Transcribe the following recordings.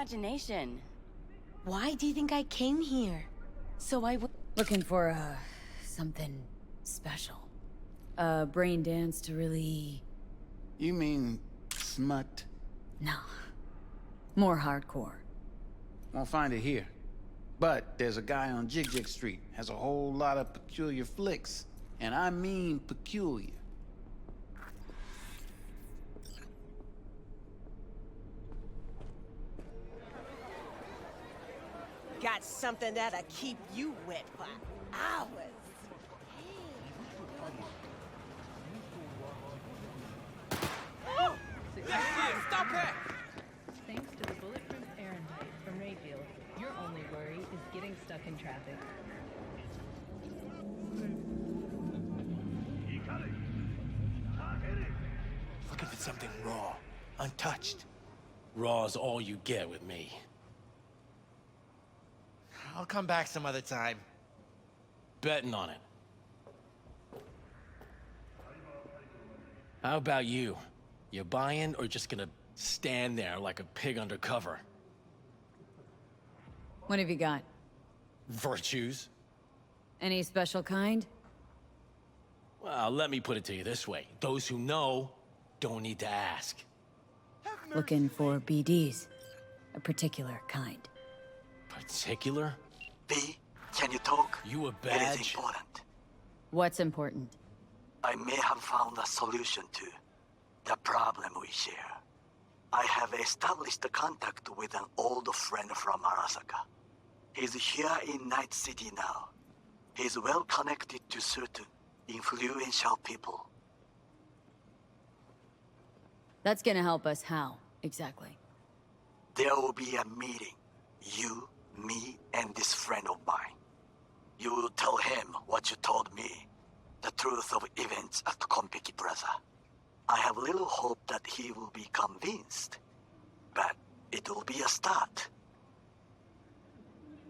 imagination. Why do you think I came here? So I would... Looking for, something special. A brain dance to really... You mean smut? No. More hardcore. Won't find it here. But there's a guy on Jig Street, has a whole lot of peculiar flicks. And I mean peculiar. Got something that'll keep you wet for hours. Stop it! Thanks to the bulletproof Erlenmeyer from Rayfield, your only worry is getting stuck in traffic. Looking for something raw, untouched. Raw's all you get with me. I'll come back some other time. Betting on it. How about you? You buying or just gonna stand there like a pig undercover? What have you got? Virtues? Any special kind? Well, let me put it to you this way. Those who know don't need to ask. Looking for BDs. A particular kind. Particular? B, can you talk? You a It is badge? important. What's important? I may have found a solution to the problem we share. I have established a contact with an old friend from Arasaka. He's here in Night-Siti now. He's well connected to certain influential people. That's gonna help us how, exactly? There will be a meeting. You, me, and this friend of mine. You will tell him what you told me. The truth of events at Konpeki Plaza. I have little hope that he will be convinced. But it will be a start.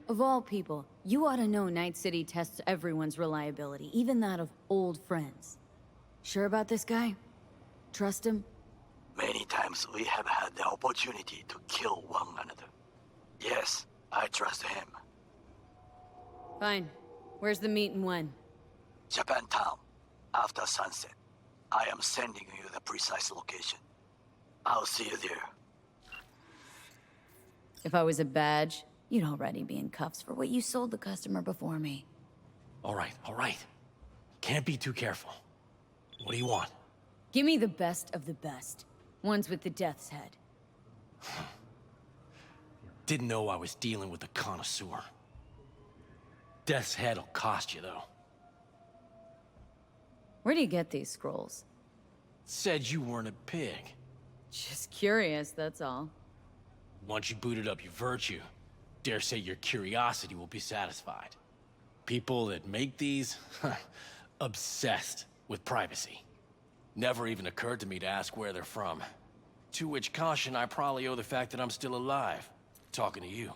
Of all people, you ought to know Night-Siti tests everyone's reliability, even that of old friends. Sure about this guy? Trust him? Many times we have had the opportunity to kill one another. Yes, I trust him. Fine. Where's the meet and when? Japantown, after sunset. I am sending you the precise location. I'll see you there. If I was a badge, you'd already be in cuffs for what you sold the customer before me. All right, all right. Can't be too careful. What do you want? Give me the best of the best. Ones with the death's head. Didn't know I was dealing with a connoisseur. Death's head'll cost you, though. Where do you get these scrolls? Said you weren't a pig. Just curious, that's all. Once you booted up your virtue, dare say your curiosity will be satisfied. People that make these, obsessed with privacy. Never even occurred to me to ask where they're from. To which caution I probably owe the fact that I'm still alive, talking to you.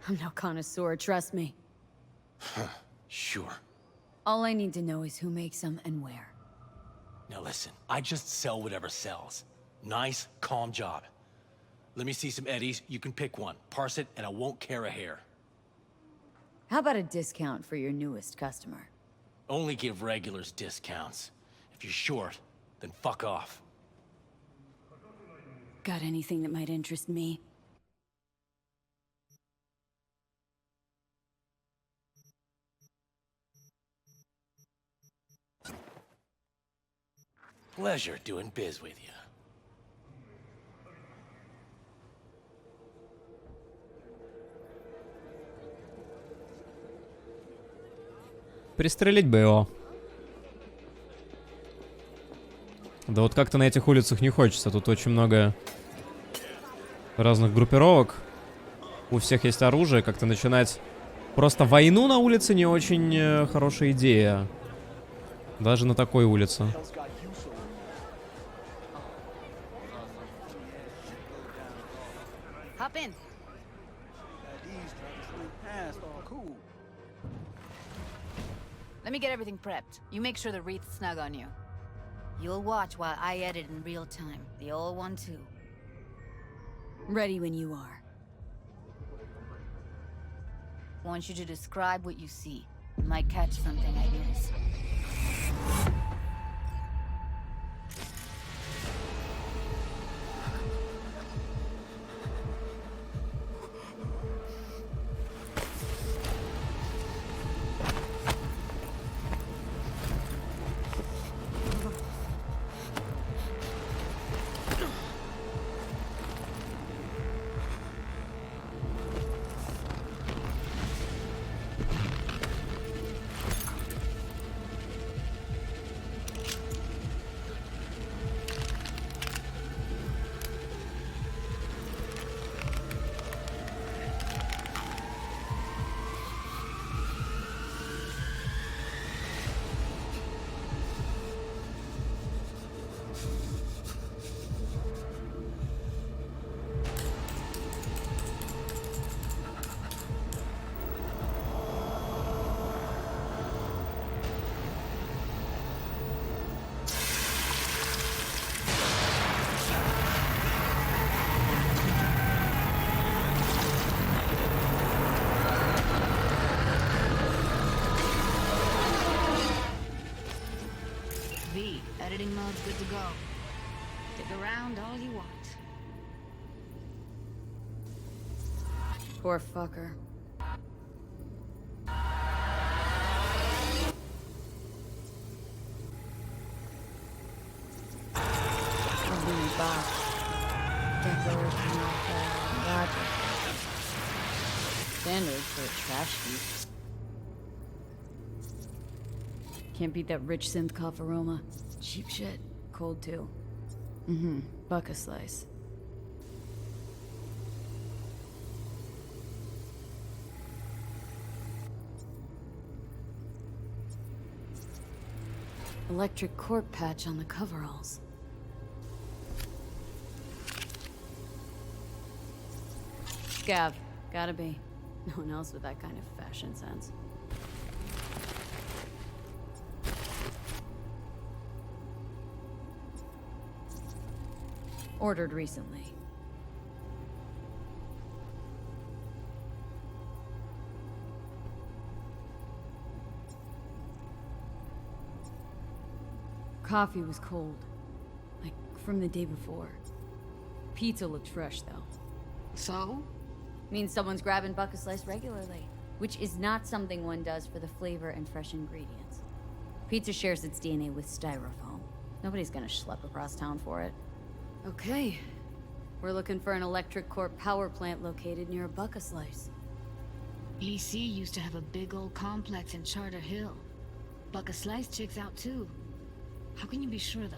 I'm no connoisseur, trust me. Sure. All I need to know is who makes them and where. Now listen, I just sell whatever sells. Nice, calm job. Let me see some eddies, you can pick one, parse it, and I won't care a hair. How about a discount for your newest customer? Only give regulars discounts. If you're short, then fuck off. Got anything that might interest me? Pleasure doing biz with you. Пристрелить бы его. Да вот как-то на этих улицах не хочется. Тут очень много разных группировок. У всех есть оружие. Как-то начинать просто войну на улице не очень хорошая идея. Даже на такой улице. Hop in. Let me get everything prepped. You make sure the wreath's snug on you. You'll watch while I edit in real time. The old one, too. Ready when you are. Want you to describe what you see. You might catch something I miss. Editing mode's good to go. Stick around all you want. Poor fucker. Standard for a trash heap. Can't beat that rich synth cough aroma. Cheap shit. Cold too. Buck a slice. Electric cork patch on the coveralls. Scav. Gotta be. No one else with that kind of fashion sense. Ordered recently. Coffee was cold. Like, from the day before. Pizza looked fresh, though. So? Means someone's grabbing buck a slice regularly. Which is not something one does for the flavor and fresh ingredients. Pizza shares its DNA with styrofoam. Nobody's gonna schlep across town for it. Okay. We're looking for an electric corp power plant located near a buck a slice. EC used to have a big old complex in Charter Hill. Buck a slice checks out too. How can you be sure though?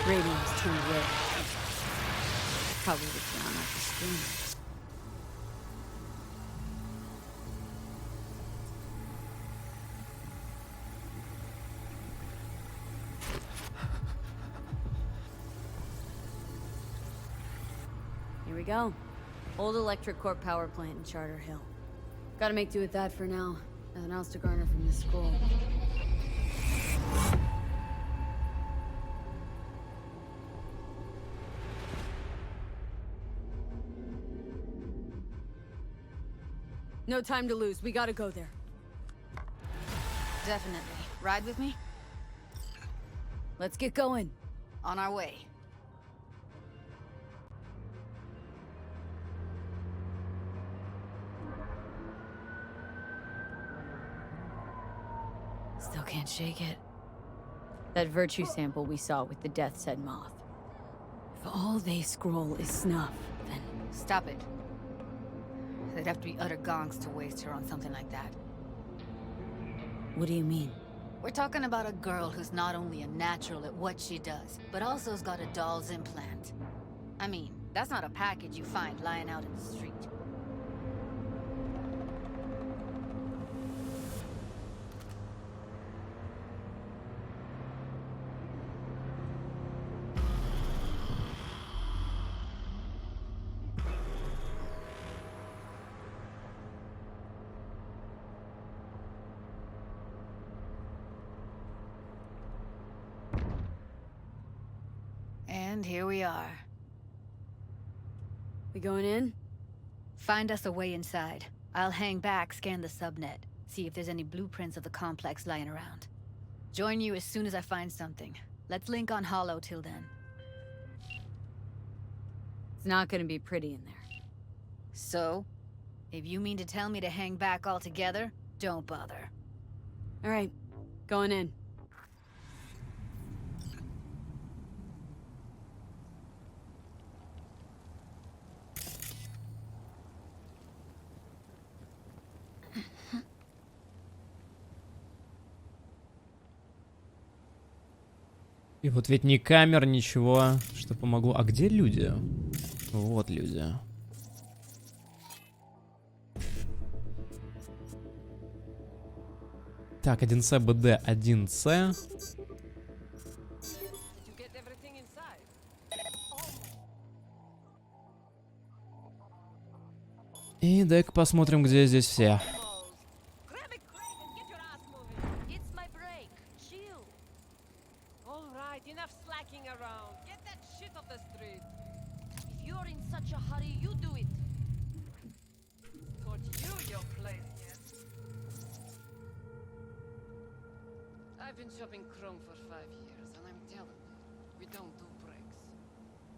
Radio's turned red. Probably was down off the screen. Here we go. Old electric corp power plant in Charter Hill. Gotta make do with that for now. Nothing else to garner from this scroll. No time to lose. We gotta go there. Definitely. Ride with me? Let's get going. On our way. Still can't shake it. That virtue sample we saw with the Death's Head moth. If all they scroll is snuff, then... Stop it. They'd have to be utter gonks to waste her on something like that. What do you mean? We're talking about a girl who's not only a natural at what she does, but also's got a doll's implant. I mean, that's not a package you find lying out in the street. And here we are. We going in? Find us a way inside. I'll hang back, scan the subnet, see if there's any blueprints of the complex lying around. Join you as soon as I find something. Let's link on Hollow till then. It's not gonna be pretty in there. So? If you mean to tell me to hang back altogether, don't bother. Alright, going in. И вот ведь ни камер, ничего, что помогло. А где люди? Вот люди. Так, 1С, БД, 1С. И дай-ка посмотрим, где здесь все. I've been shopping Chrome for 5 years, and I'm telling you, we don't do breaks.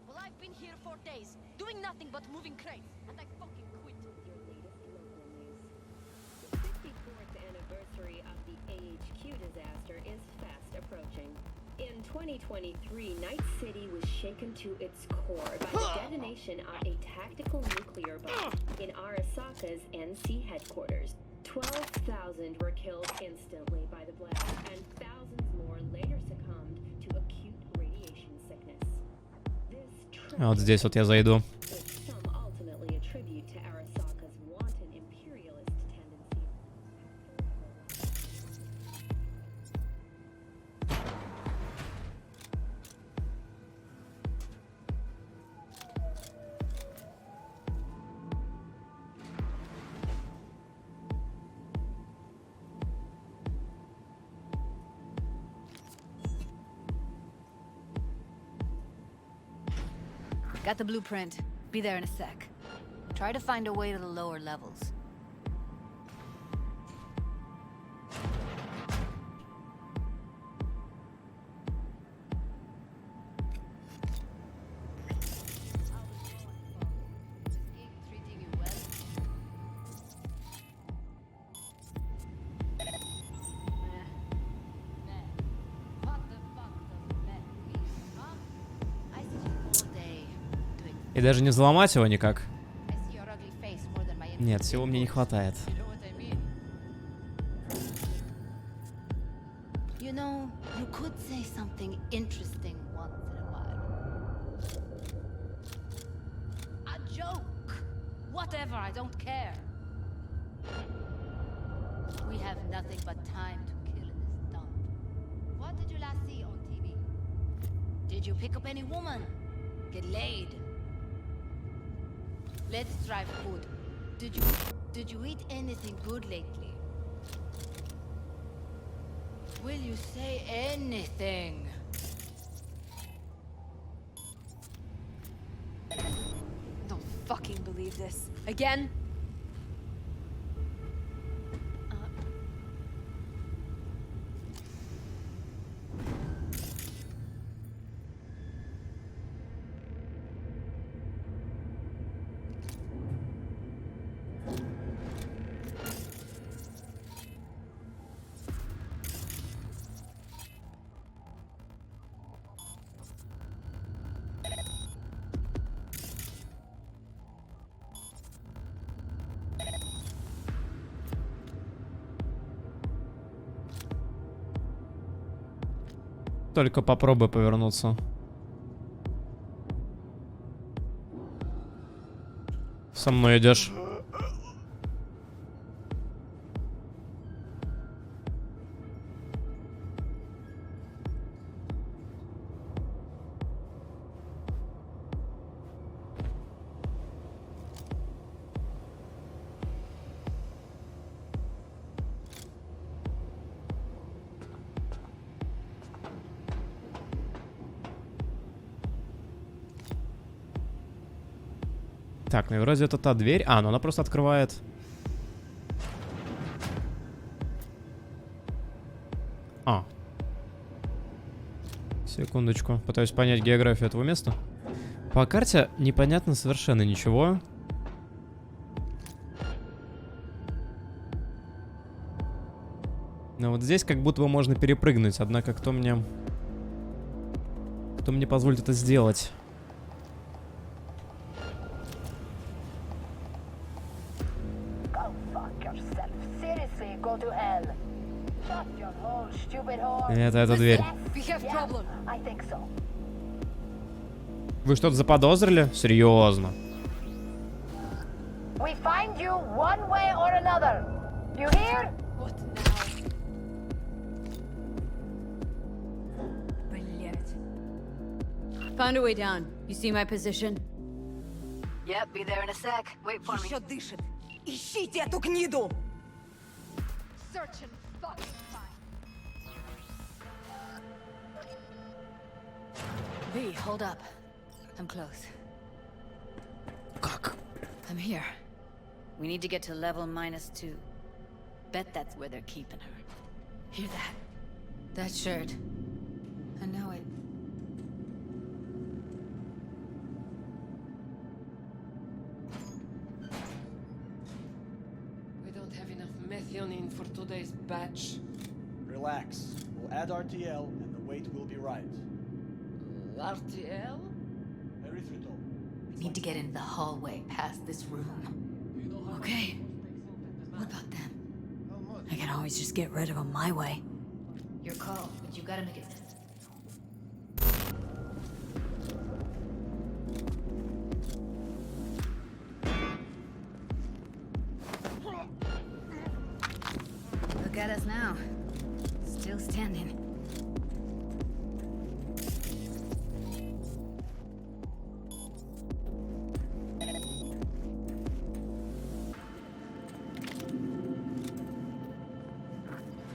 Well, I've been here for days, doing nothing but moving crates, and I fucking quit. Your latest local news. The 54th anniversary of the AHQ disaster is fast approaching. In 2023, Night-Siti was shaken to its core by the detonation of a tactical nuclear bomb in Arasaka's NC headquarters. 12,000 were killed instantly by the blast, and thousands more later succumbed to acute radiation sickness. This А вот здесь вот я зайду. which some ultimately attribute to Arasaka's wanton imperialist tendency. Got the blueprint. Be there in a sec. Try to find a way to the lower levels. И даже не взломать его никак. Нет, всего мне не хватает. You know, you could say something interesting once in a while. A joke! Whatever, I don't care. We have nothing but time to kill in this dump. What did you last see on TV? Did you pick up any woman? Get laid? Let's try food. Did you eat anything good lately? Will you say anything? Don't fucking believe this. Again? Только попробуй повернуться. Со мной идешь. Так, ну и вроде это та дверь. А, ну она просто открывает. А. Секундочку. Пытаюсь понять географию этого места. По карте непонятно совершенно ничего. Но вот здесь как будто бы можно перепрыгнуть. Однако кто мне позволит это сделать? Это дверь. Вы что-то заподозрили? Серьезно? Found a way down. You see my position? Yep, be there in a sec. Wait for me. Еще дышит. Ищите эту гниду! Search and fucking find. V, hold up. I'm close. Как? I'm here. We need to get to level -2. Bet that's where they're keeping her. Hear that? That shirt. I know it. We don't have enough methionine for today's batch. Relax. We'll add RTL and the weight will be right. RTL? Erythritol. We need to get into the hallway past this room. Okay. What about them? I can always just get rid of them my way. Your call, but you gotta make it. Look at us now. Still standing.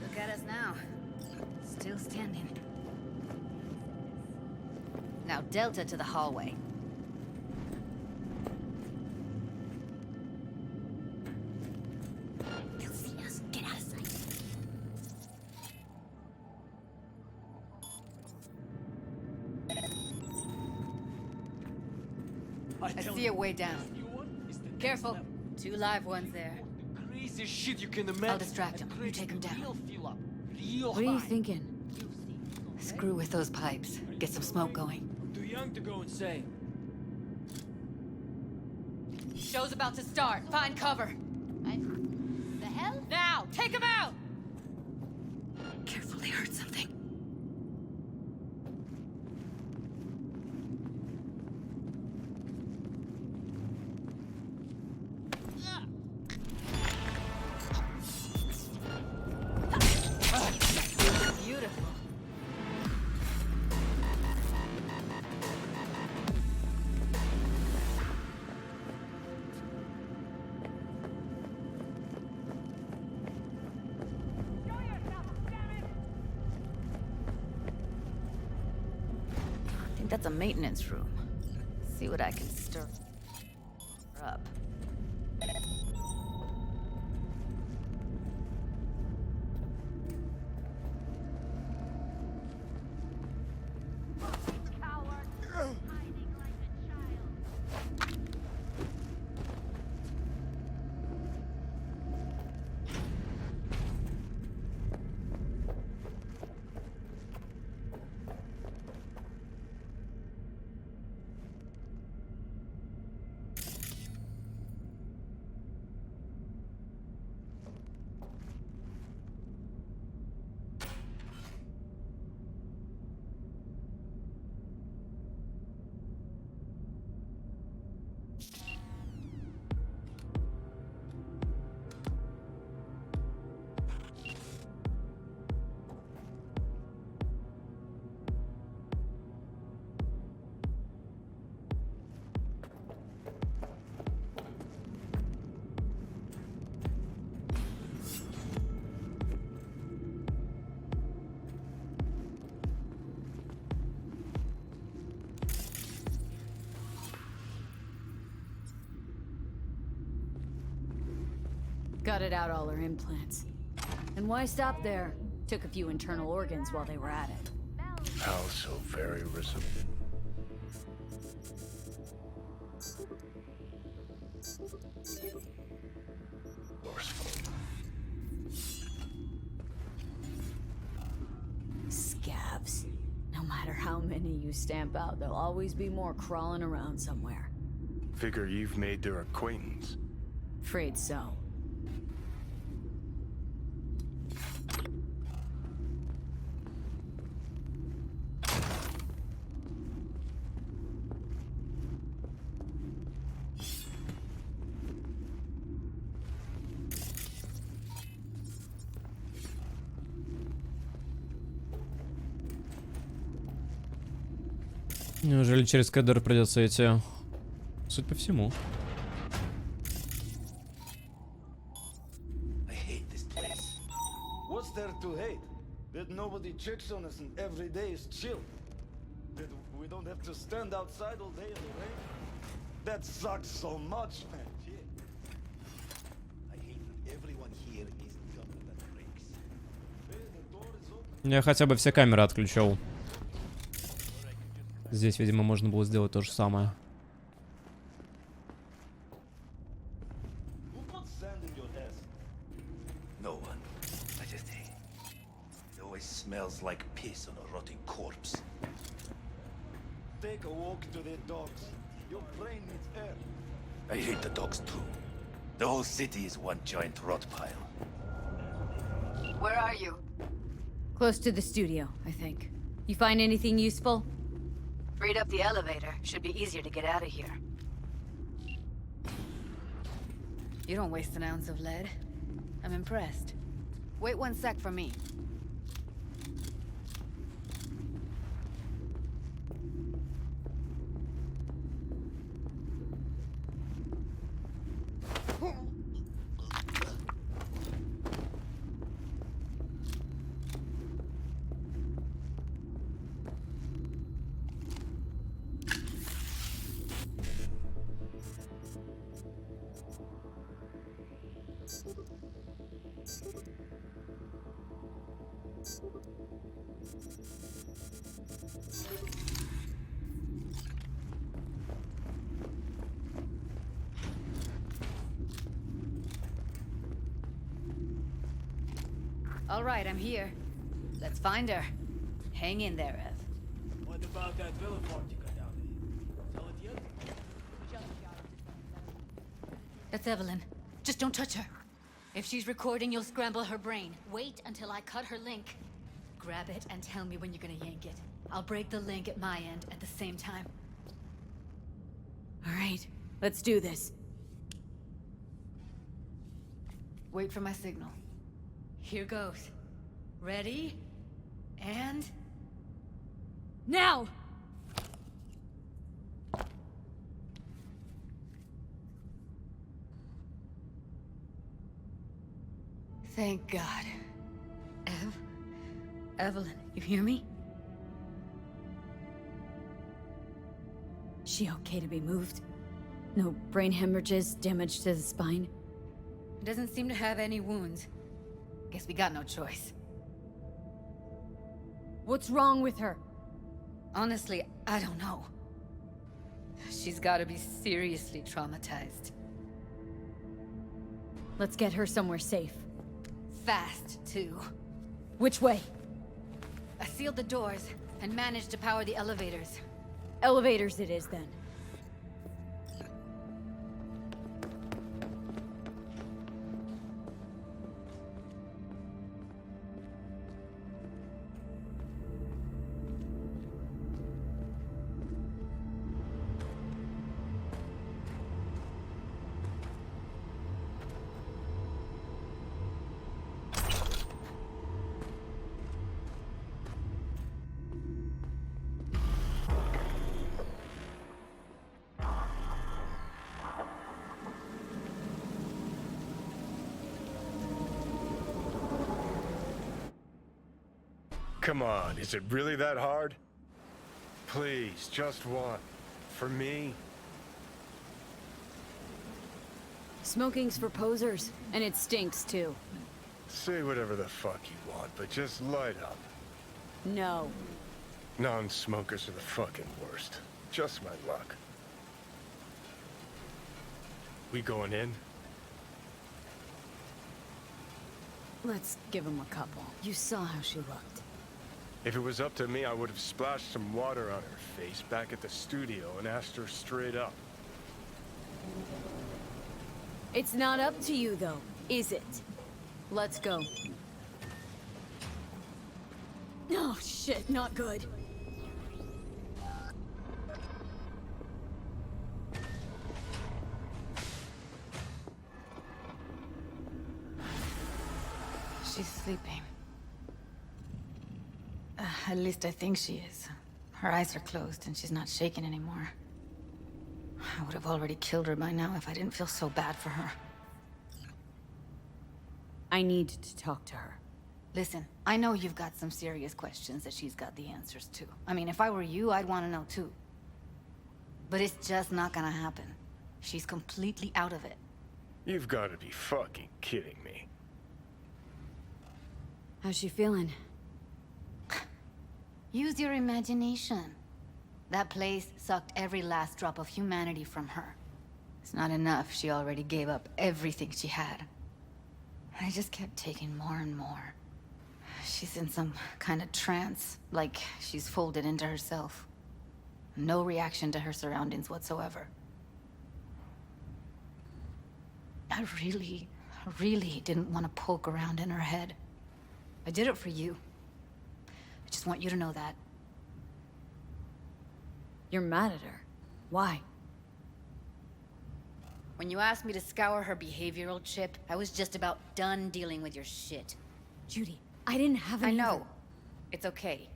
Look at us now. Still standing. Now Delta to the hallway. They'll see us. Get out of sight. I see a way down. Careful. 2 live ones there. Crazy shit you can imagine. I'll distract him. You take him down. What are you thinking? Screw with those pipes. Get some smoke going. I'm too young to go insane. Show's about to start. Find cover. The hell? Now! Take him out! Careful, they heard something. Beautiful. I think that's a maintenance room. See what I can stir up. Gutted out all her implants. And why stop there? Took a few internal organs while they were at it. How so very resolute. Scabs. No matter how many you stamp out, there'll always be more crawling around somewhere. Figure you've made their acquaintance. Afraid so. Неужели через кадр придется идти? Судя по всему. I hate this place. What's there to hate? That nobody checks on us and every day is chill. That we don't have to stand outside all day in the rain. That sucks so much, man. Yeah. I hate that everyone here is dumb that breaks. The door is open. Я хотя бы все камеры отключил. Здесь, видимо, можно было сделать то же самое. No one. I just hate. It always smells like piss on a rotting corpse. Take a walk to the dogs. Your brain needs air. I hate the dogs too. The whole city is one giant rot pile. Where are you? Close to the studio, I think. You find anything useful? Freed up the elevator. Should be easier to get out of here. You don't waste an ounce of lead. I'm impressed. Wait 1 sec for me. All right, I'm here. Let's find her. Hang in there, Ev. What about that villa fort you got down there? Tell it yet? That's Evelyn. Just don't touch her. If she's recording, you'll scramble her brain. Wait until I cut her link. Grab it and tell me when you're gonna yank it. I'll break the link at my end at the same time. All right, let's do this. Wait for my signal. Here goes. Ready? And... now! Thank God. Evelyn, you hear me? She okay to be moved? No brain hemorrhages, damage to the spine? Doesn't seem to have any wounds. Guess we got no choice. What's wrong with her? Honestly, I don't know. She's gotta be seriously traumatized. Let's get her somewhere safe. Fast, too. Which way? I sealed the doors and managed to power the elevators. Elevators it is, then. Come on, is it really that hard? Please, just one. For me. Smoking's for posers, and it stinks too. Say whatever the fuck you want, but just light up. No. Non-smokers are the fucking worst. Just my luck. We going in? Let's give him a couple. You saw how she looked. If it was up to me, I would have splashed some water on her face back at the studio and asked her straight up. It's not up to you, though, is it? Let's go. Oh, shit, not good. She's sleeping. At least I think she is. Her eyes are closed and she's not shaking anymore. I would have already killed her by now if I didn't feel so bad for her. I need to talk to her. Listen, I know you've got some serious questions that she's got the answers to. I mean, if I were you, I'd want to know too. But it's just not gonna happen. She's completely out of it. You've got to be fucking kidding me. How's she feeling? Use your imagination. That place sucked every last drop of humanity from her. It's not enough, she already gave up everything she had. I just kept taking more and more. She's in some kind of trance, like she's folded into herself. No reaction to her surroundings whatsoever. I really didn't want to poke around in her head. I did it for you. I just want you to know that. You're mad at her. Why? When you asked me to scour her behavioral chip, I was just about done dealing with your shit. Judy, I didn't have any... I know. It's okay.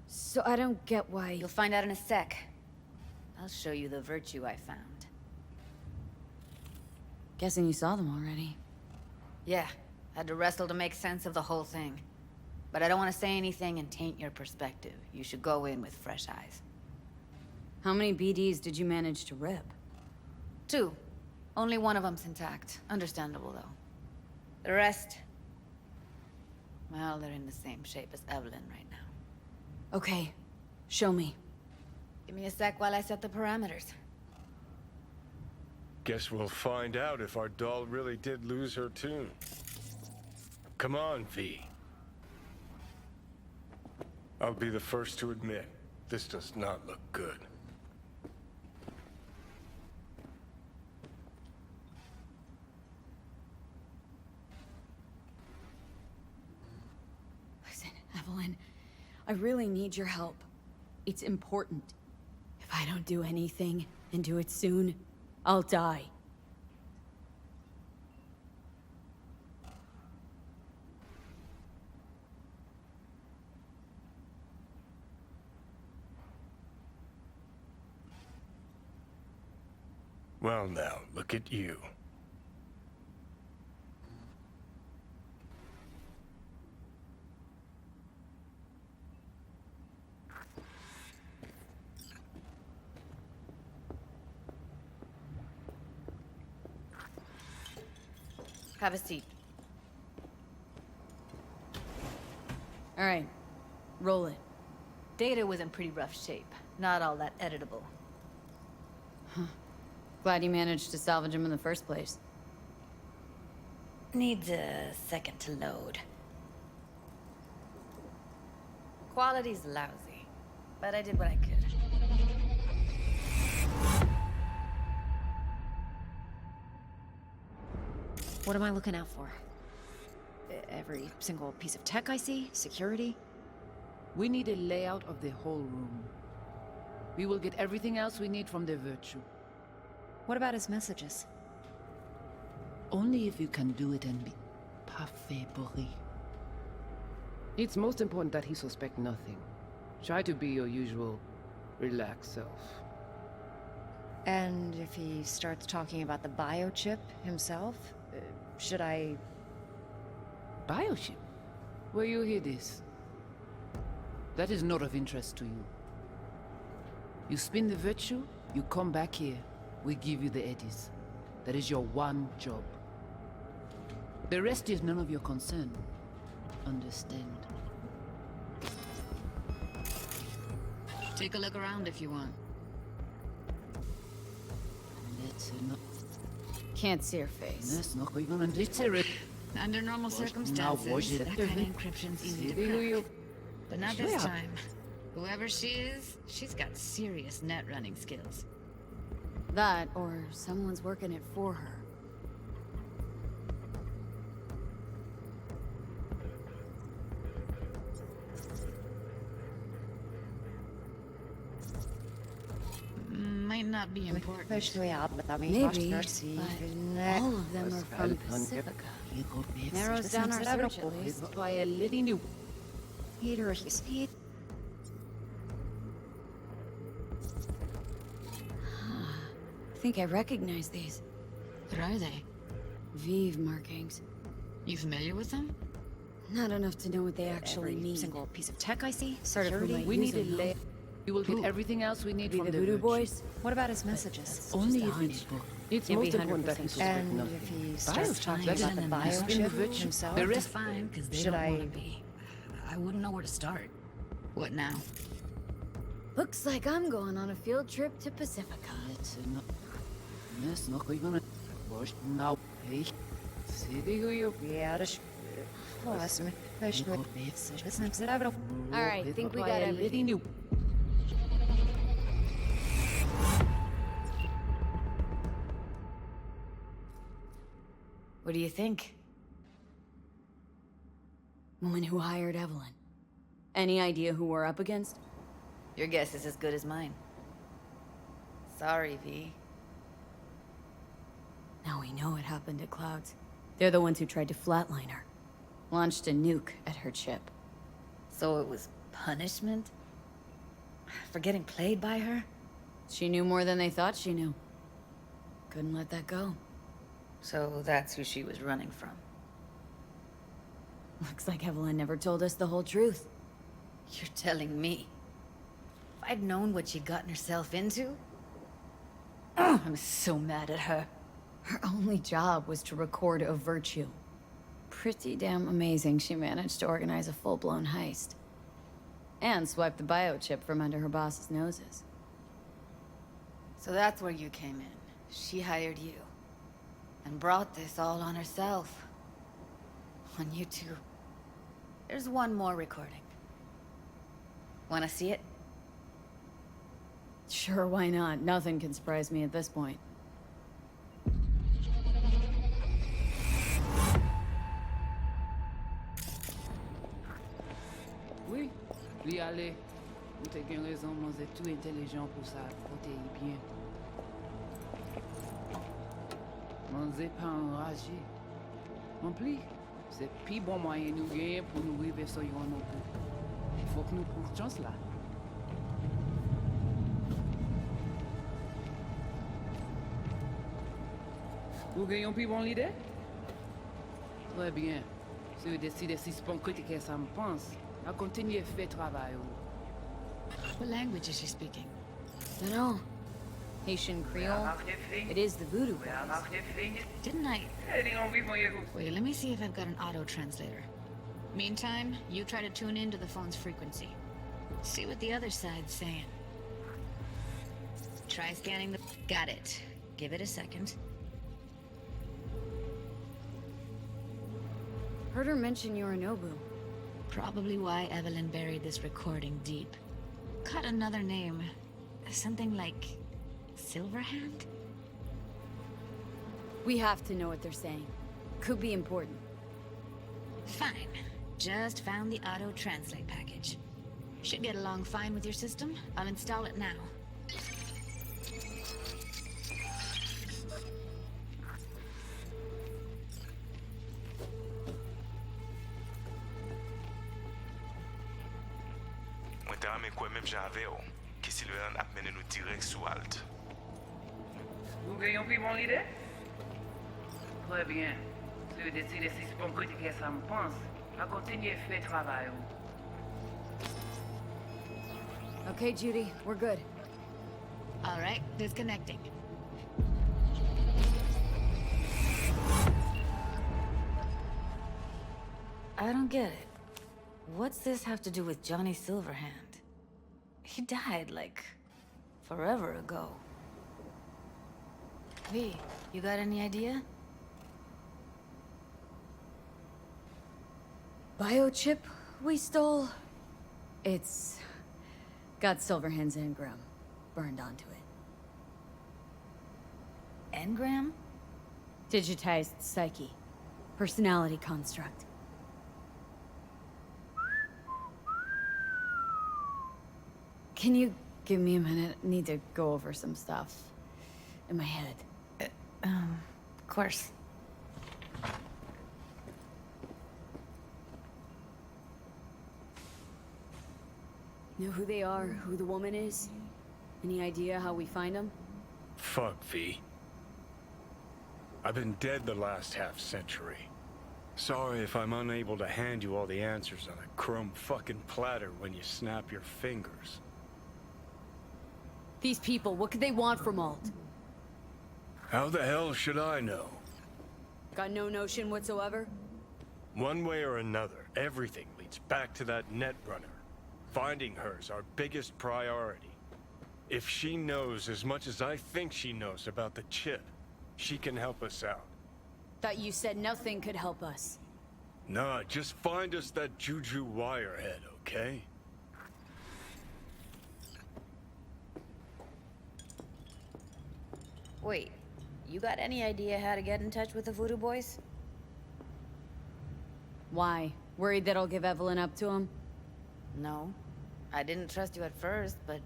So I don't get why... You'll find out in a sec. I'll show you the virtue I found. Guessing you saw them already. Yeah, had to wrestle to make sense of the whole thing. But I don't want to say anything and taint your perspective. You should go in with fresh eyes. How many BDs did you manage to rip? 2. Only one of them's intact. Understandable, though. The rest... well, they're in the same shape as Evelyn right now. Okay. Show me. Give me a sec while I set the parameters. Guess we'll find out if our doll really did lose her tune. Come on, V. I'll be the first to admit, this does not look good. Listen, Evelyn, I really need your help. It's important. If I don't do anything, and do it soon, I'll die. Well now, look at you. Have a seat. All right. Roll it. Data was in pretty rough shape. Not all that editable. Huh. Glad you managed to salvage him in the first place. Needs a second to load. Quality's lousy, but I did what I could. What am I looking out for? Every single piece of tech I see? Security? We need a layout of the whole room. We will get everything else we need from the virtue. What about his messages? Only if you can do it and be parfait bourré. It's most important that he suspect nothing. Try to be your usual, relaxed self. And if he starts talking about the biochip himself, should I... Biochip? Where you hear this? That is not of interest to you. You spin the virtue, you come back here, we give you the eddies. That is your one job. The rest is none of your concern. Understand? Take a look around if you want. Can't see her face. Under normal circumstances, that kind of encryption's easy to crack. But not this time. Whoever she is, she's got serious net running skills. That, or someone's working it for her. Might not be important. Maybe, but all of them are from Pacifica. Narrows down our search at least. I think I recognize these. What are they? Vive markings. You familiar with them? Not enough to know what they actually mean. Single piece of tech I see. Security. We need a lay. We will get everything else we need Be from the the Voodoo Rich. Boys. What about his messages? Only if it's most important that he suspect And nothing. if he starts talking about the biochip himself, The rest Fine, because they Should don't I- want to be. I wouldn't know where to start. What now? Looks like I'm going on a field trip to Pacifica. Alright, think we got everything. What do you think? Woman who hired Evelyn. Any idea who we're up against? Your guess is as good as mine. Sorry, V. Now we know what happened at Clouds. They're the ones who tried to flatline her. Launched a nuke at her chip. So it was punishment? For getting played by her? She knew more than they thought she knew. Couldn't let that go. So that's who she was running from. Looks like Evelyn never told us the whole truth. You're telling me? If I'd known what she'd gotten herself into? I'm so mad at her. Her only job was to record a virtue. Pretty damn amazing she managed to organize a full-blown heist. And swipe the biochip from under her boss's noses. So that's where you came in. She hired you. And brought this all on herself. On you two. There's one more recording. Wanna see it? Sure, why not? Nothing can surprise me at this point. Oui, lui aller. Vous avez bien raison, moi vous êtes tout intelligent pour ça, protéger bien. Moi vous êtes pas enragé. En plus, c'est le plus bon moyen nous gagner pour nous arriver sur yon non plus. Il faut que nous prenions chance là. Vous gagnez plus bon l'idée? Très bien. Si vous décidez si c'est bon critiquer ça me pense, à continuer à faire travail. What language is she speaking? No. Haitian Creole. It is the Voodoo Boys. Didn't I? Wait, let me see if I've got an auto-translator. Meantime, you try to tune into the phone's frequency. See what the other side's saying. Try scanning the... Got it. Give it a second. Heard her mention Yorinobu. Probably why Evelyn buried this recording deep. Cut another name. Something like... Silverhand? We have to know what they're saying. Could be important. Fine. Just found the auto-translate package. Should get along fine with your system. I'll install it now. Mwen te rame kwen menm jave yo, ki si le an ap mene nou direk sou alt. Vous gagnez plus bon l'idée? Très bien. Si vous décidez si c'est bon critiquer ça me pense, à continuer à faire travail. Okay, Judy, we're good. All right, disconnecting. I don't get it. What's this have to do with Johnny Silverhand? He died, like, forever ago. V, you got any idea? Biochip we stole? It's got Silverhand's engram burned onto it. Engram? Digitized psyche. Personality construct. Can you give me a minute? I need to go over some stuff in my head. Of course. Know who they are, who the woman is? Any idea how we find them? Fuck, V. I've been dead the last half-century. Sorry if I'm unable to hand you all the answers on a chrome fucking platter when you snap your fingers. These people, what could they want from Alt? How the hell should I know? Got no notion whatsoever? One way or another, everything leads back to that netrunner. Finding her's our biggest priority. If she knows as much as I think she knows about the chip, she can help us out. Thought you said nothing could help us. Nah, just find us that Juju wirehead, okay? Wait, you got any idea how to get in touch with the Voodoo Boys? Why? Worried that I'll give Evelyn up to him? No. I didn't trust you at first, but...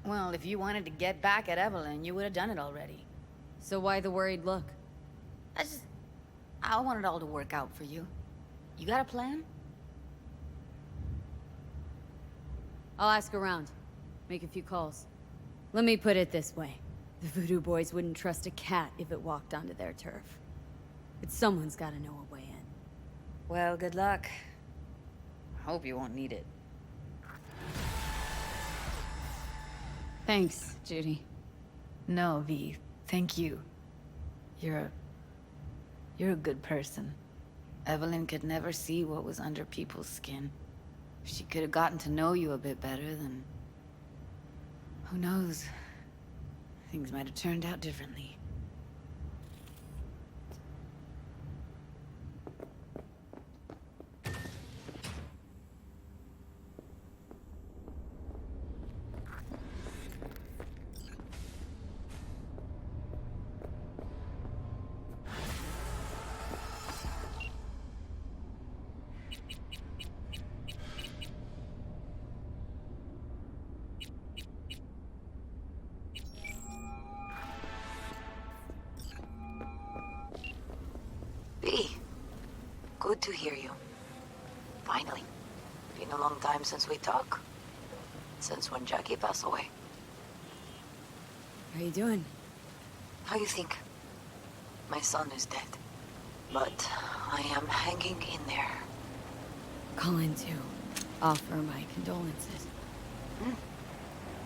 Well, if you wanted to get back at Evelyn, you would have done it already. So why the worried look? I want it all to work out for you. You got a plan? I'll ask around. Make a few calls. Let me put it this way. The Voodoo Boys wouldn't trust a cat if it walked onto their turf. But someone's gotta know a way in. Well, good luck. Hope you won't need it. Thanks, Judy. No, V. Thank you. You're a good person. Evelyn could never see what was under people's skin. If she could have gotten to know you a bit better, then... who knows? Things might have turned out differently. Good to hear you. Finally. Been a long time since we talked. Since when Jackie passed away. How you doing? How you think? My son is dead. But I am hanging in there. Calling to offer my condolences.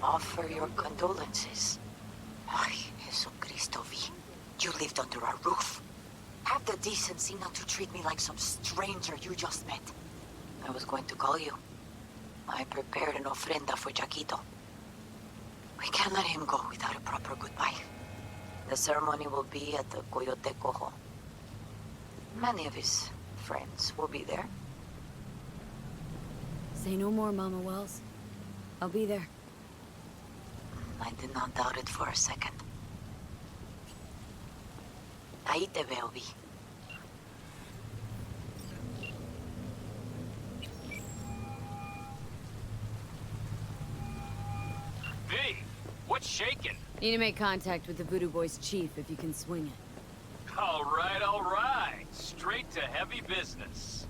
Offer your condolences. Ay, Jesucristo, V. You lived under our roof. Have the decency not to treat me like some stranger you just met. I was going to call you. I prepared an ofrenda for Jaquito. We can't let him go without a proper goodbye. The ceremony will be at the Coyote Cojo. Many of his friends will be there. Say no more, Mama Wells. I'll be there. I did not doubt it for a second. Ahí te veo, Vi. V, what's shaking? Need to make contact with the Voodoo Boys chief if you can swing it. All right. Straight to heavy business.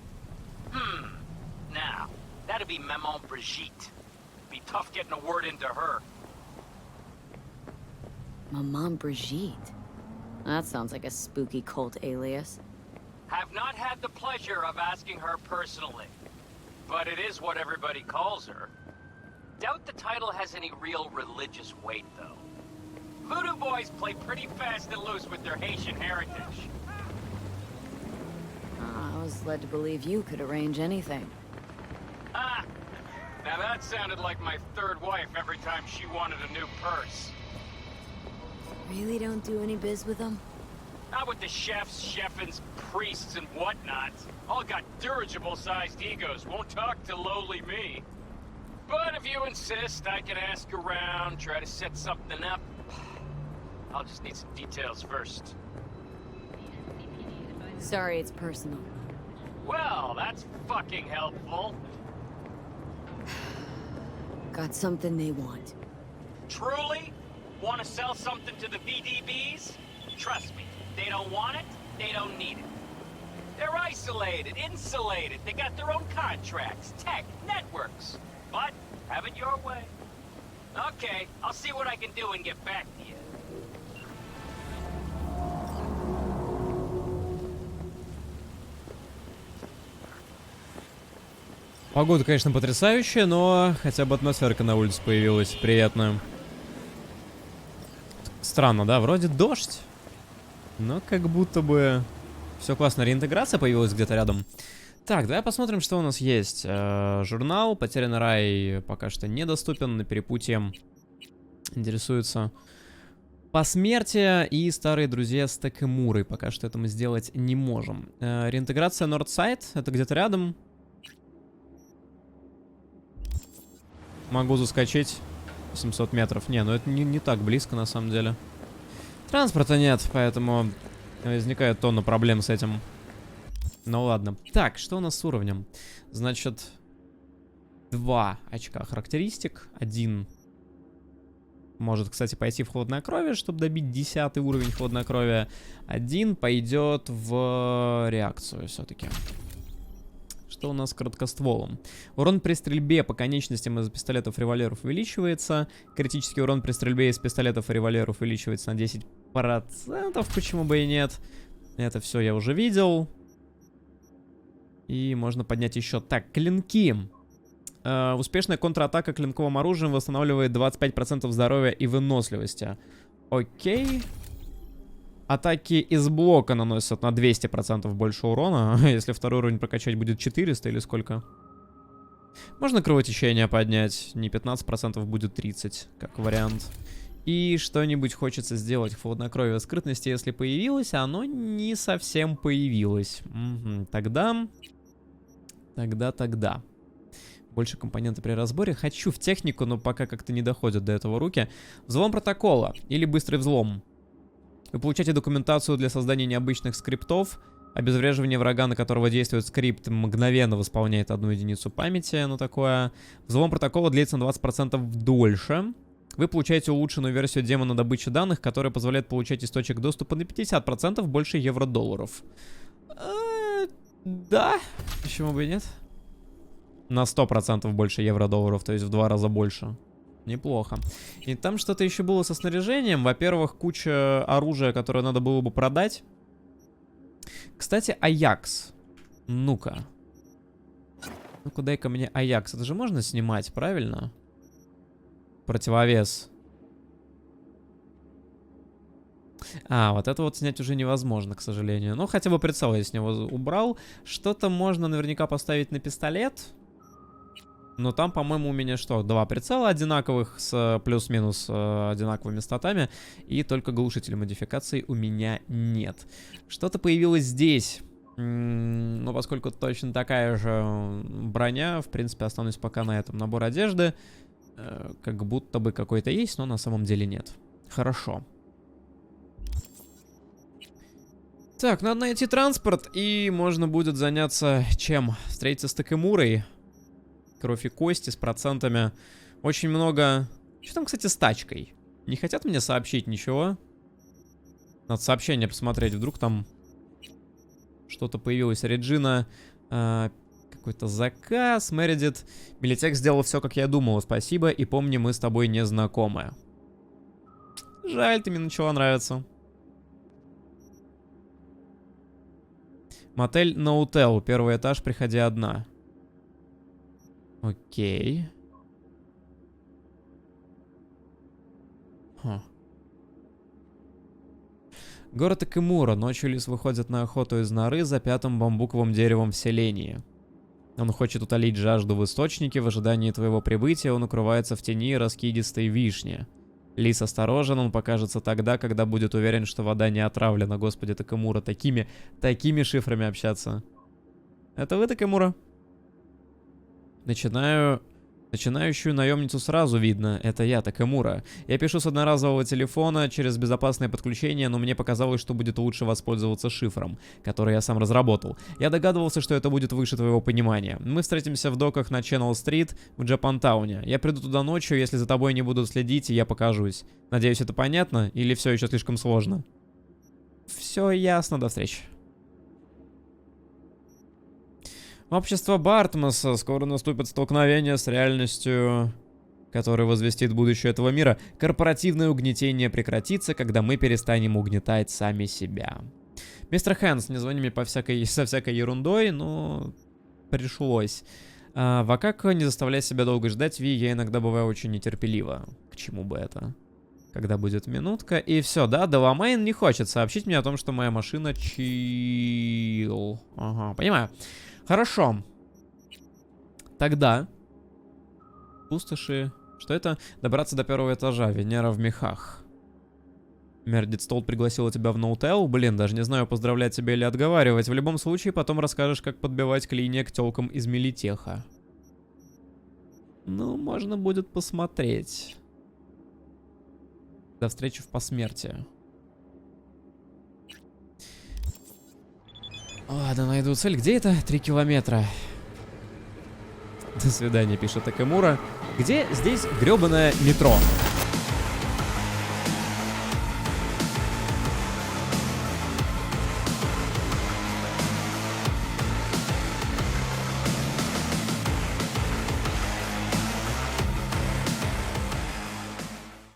Now, that'd be Maman Brigitte. Be tough getting a word into her. Maman Brigitte? That sounds like a spooky cult alias. Have not had the pleasure of asking her personally. But it is what everybody calls her. Doubt the title has any real religious weight, though. Voodoo Boys play pretty fast and loose with their Haitian heritage. I was led to believe you could arrange anything. Ah! Now that sounded like my third wife every time she wanted a new purse. Really don't do any biz with them? Not with the chefs, chefins, priests, and whatnot. All got dirigible-sized egos, won't talk to lowly me. But if you insist, I can ask around, try to set something up. I'll just need some details first. Sorry, it's personal. Well, that's fucking helpful. Got something they want. Truly? Want to sell something to the VDBs? Trust me, they don't want it, they don't need it. They're isolated, insulated, they got their own contracts, tech, networks. But, have it your way. Okay, I'll see what I can do and get back to you. Погода, конечно, потрясающая, но хотя бы атмосферка на улице появилась приятная. Странно, да? Вроде дождь, но как будто бы все классно. Реинтеграция появилась где-то рядом. Так, давай посмотрим, что у нас есть. Журнал «Потерянный рай» пока что недоступен, на перепутье интересуется посмертие и старые друзья с Такемурой. Пока что это мы сделать не можем. Реинтеграция Нордсайд, это где-то рядом. Могу заскочить 700 метров. Не, ну это не так близко на самом деле. Транспорта нет, поэтому возникает тонна проблем с этим. Ну ладно. Так, что у нас с уровнем? Значит, 2 очка характеристик. 1 может, кстати, пойти в хладнокровие, чтобы добить 10-й уровень хладнокровия. 1 пойдет в реакцию все-таки. Что у нас с короткостволом? Урон при стрельбе по конечностям из пистолетов и револьверов увеличивается. Критический урон при стрельбе из пистолетов и револьверов увеличивается на 10%. Почему бы и нет? Это все я уже видел. И можно поднять еще. Так, клинки. Успешная контратака клинковым оружием восстанавливает 25% здоровья и выносливости. Окей. Атаки из блока наносят на 200% больше урона. Если второй уровень прокачать, будет 400 или сколько? Можно кровотечение поднять. Не 15%, будет 30%, как вариант. И что-нибудь хочется сделать в хладнокровие скрытности, если появилось, а оно не совсем появилось. Угу. Тогда. Больше компоненты при разборе. Хочу в технику, но пока как-то не доходят до этого руки. Взлом протокола или быстрый взлом. Вы получаете документацию для создания необычных скриптов. Обезвреживание врага, на которого действует скрипт, мгновенно восполняет 1 единицу памяти. Ну такое. Взлом протокола длится на 20% дольше. Вы получаете улучшенную версию демона добычи данных, которая позволяет получать из точек доступа на 50% больше евро-долларов. Да, почему бы и нет? На 100% больше евро-долларов, то есть в 2 раза больше. Неплохо. И там что-то еще было со снаряжением. Во-первых, куча оружия, которое надо было бы продать. Кстати, Аякс. Ну-ка. Ну-ка, дай-ка мне Аякс. Это же можно снимать, правильно? Противовес. А, вот это вот снять уже невозможно, к сожалению. Ну, хотя бы прицел я с него убрал. Что-то можно наверняка поставить на пистолет. Но там, по-моему, у меня что? 2 прицела одинаковых с плюс-минус одинаковыми статами. И только глушитель модификации у меня нет. Что-то появилось здесь. Но поскольку точно такая же броня, в принципе, останусь пока на этом. Набор одежды. Как будто бы какой-то есть, но на самом деле нет. Хорошо. Так, надо найти транспорт, и можно будет заняться чем? Встретиться с Такемурой. Кровь и кости с процентами. Очень много... Что там, кстати, с тачкой? Не хотят мне сообщить ничего? Надо сообщение посмотреть. Вдруг там что-то появилось. Реджина... Какой-то заказ. Мередит. Билетек сделал все, как я думала. Спасибо. И помни, мы с тобой не знакомы. Жаль, ты мне начала нравиться. Мотель Ноутел. Первый этаж, приходи одна. Окей. Город Акимура. Ночью лис выходит на охоту из норы за 5-м бамбуковым деревом в селении. Он хочет утолить жажду в источнике. В ожидании твоего прибытия он укрывается в тени раскидистой вишни. Лис осторожен, он покажется тогда, когда будет уверен, что вода не отравлена. Господи, Такамура, такими шифрами общаться. Это вы, Такамура? Начинающую наемницу сразу видно. Это я, Такамура. Я пишу с одноразового телефона через безопасное подключение, но мне показалось, что будет лучше воспользоваться шифром, который я сам разработал. Я догадывался, что это будет выше твоего понимания. Мы встретимся в доках на Ченнел-стрит в Джапантауне. Я приду туда ночью, если за тобой не будут следить, и я покажусь. Надеюсь, это понятно? Или все еще слишком сложно? Все ясно, до встречи. Общество Бартмаса. Скоро наступит столкновение с реальностью, которое возвестит будущее этого мира. Корпоративное угнетение прекратится, когда мы перестанем угнетать сами себя. Мистер Хэнс, не звони мне со всякой ерундой, но пришлось. Вакако, не заставляй себя долго ждать, Ви, я иногда бываю очень нетерпелива. К чему бы это? Когда будет минутка. И все, да, Деламейн не хочет сообщить мне о том, что моя машина чил. Ага, понимаю. Хорошо. Тогда. Пустоши. Что это? Добраться до 1-го этажа. Венера в мехах. Мердит Стол пригласила тебя в ноутел. Блин, даже не знаю, поздравлять тебя или отговаривать. В любом случае, потом расскажешь, как подбивать клинья к тёлкам из Милитеха. Ну, можно будет посмотреть. До встречи в посмертии. Ладно, найду цель. Где это? 3 километра. До свидания, пишет Такамура. Где здесь грёбаное метро?